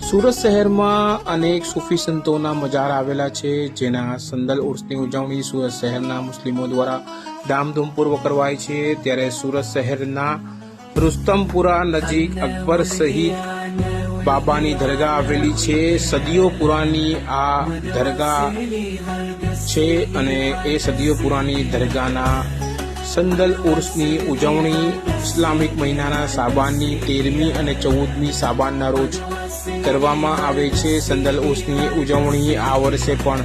સુરત શહેરમાં અનેક સૂફી સંતોના મજાર આવેલા છે, જેના સંદલ ઉર્સની ઉજવણી સુરત શહેરના મુસ્લિમો દ્વારા ધામધૂમપૂર્વક કરવાય છે। ત્યારે સુરત શહેરના રુસ્તમપુરા નજીક અકબર શહીદ બાબાની દરગાહ આવેલી છે। સદીઓ પુરાની આ દરગાહ છે અને એ સદીઓ પુરાની દરગાહના સંદલ ઉર્સની ઉજવણી ઇસ્લામિક મહિનાના સાબાનની 13મી અને 14મી સાબાનના રોજ કરવામાં આવે છે। સંદલ ઉર્સની ઉજવણી આ વર્ષે પણ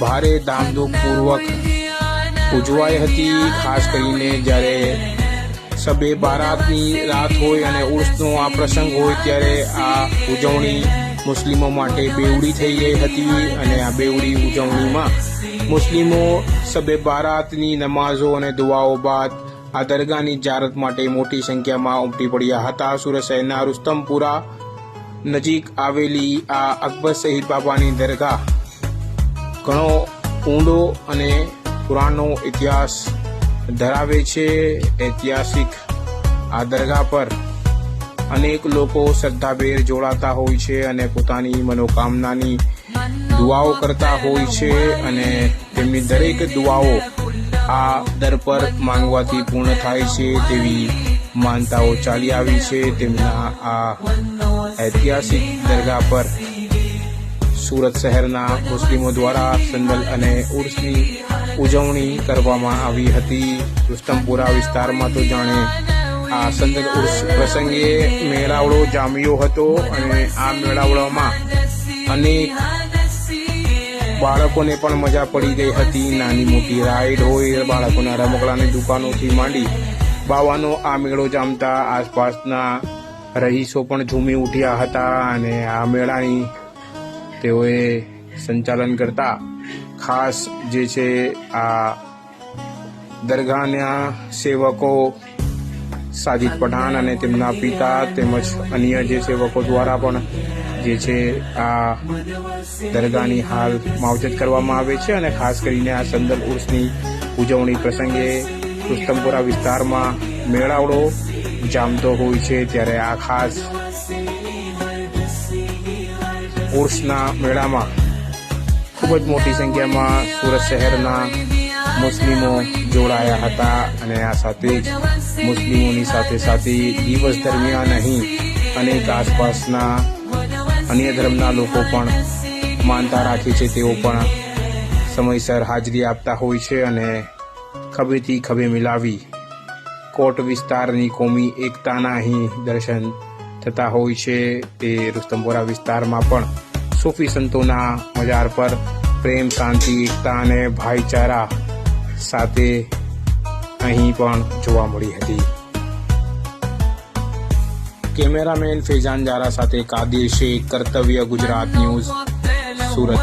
ભારે ધામધૂમપૂર્વક ઉજવાઈ હતી। ખાસ કરીને જ્યારે શબે બારાતની રાત હોય અને ઉર્સનો આ પ્રસંગ હોય ત્યારે આ ઉજવણી મુસ્લિમો માટે બેવડી થઈ ગઈ હતી અને આ બેવડી ઉજવણીમાં મુસ્લિમો શબે બારાતની નમાઝો અને દુઆઓ બાદ આ દરગાહની ઝિયારત માટે મોટી સંખ્યામાં ઉમટી પડ્યા હતા। સુરત શહેરના રુસ્તમપુરા નજીક આવેલી આ અકબર શહીદ બાબાની દરગાહ ઘણો ઊંડો અને પુરાણો ઇતિહાસ ધરાવે છે। ઐતિહાસિક આ દરગાહ પર અનેક લોકો શ્રદ્ધાભેર જોડાતા હોય છે અને પોતાની મનોકામનાની દુઆઓ કરતા હોય છે અને તેમની દરેક દુઆઓ આ દર પર માંગવાથી પૂર્ણ થાય છે તેવી માનતાઓ ચાલી આવી છે। તેમના આ ઐતિહાસિક દરગાહ પર સુરત શહેરના મુસ્લિમો દ્વારા સંદલ અને ઉર્સની ઉજવણી કરવામાં આવી હતી। રુસ્તમપુરા વિસ્તારમાં તો જાણે આ સંદલ ઉર્સ પ્રસંગે મેળાવડો જામ્યો હતો અને આ મેળાવડામાં અનેક બાળકોને પણ મજા પડી ગઈ હતી। નાની મોટી રાઈડ હોય, બાળકોના રમકડાની દુકાનોથી માંડી બાવાનો આ મેળો જામતા આસપાસના રહીશો પણ ઝૂમી ઉઠ્યા હતા અને આ મેળાની તેઓએ સંચાલન કરતા ખાસ જે છે આ દરગાહના સેવકો સાજિદ પઠાણ અને તેમના પિતા તેમજ અન્ય જે સેવકો દ્વારા પણ જે છે આ દરગાહની હાલ માવજત કરવામાં આવે છે અને ખાસ કરીને આ સંદલ ઉર્સની ઉજવણી પ્રસંગે રુસ્તમપુરા વિસ્તારમાં મેળાવડો જામતો હોય છે। ત્યારે આ ખાસ ઉર્સના મેળામાં ખૂબ જ મોટી સંખ્યામાં સુરત શહેરના મુસ્લિમો જોડાયા હતા અને આ સાથે જ મુસ્લિમોની સાથે સાથે દિવસ દરમિયાન અહીં અનેક આસપાસના અન્ય ધર્મના લોકો પણ માનતા રાખે છે, તેઓ પણ સમયસર હાજરી આપતા હોય છે અને ખભેથી ખભે મિલાવી કોટ વિસ્તારની કોમી એકતાના અહીં દર્શન થતા હોય છે। તે રુસ્તમપુરા વિસ્તારમાં પણ સૂફી સંતોના મજાર પર પ્રેમ, શાંતિ, એકતા અને ભાઈચારા સાથે અહીં પણ જોવા મળી હતી। કેમેરામેન ફૈઝાન જારા સાથે કાદિર શેખ, કર્તવ્ય ગુજરાત ન્યૂઝ, સુરત।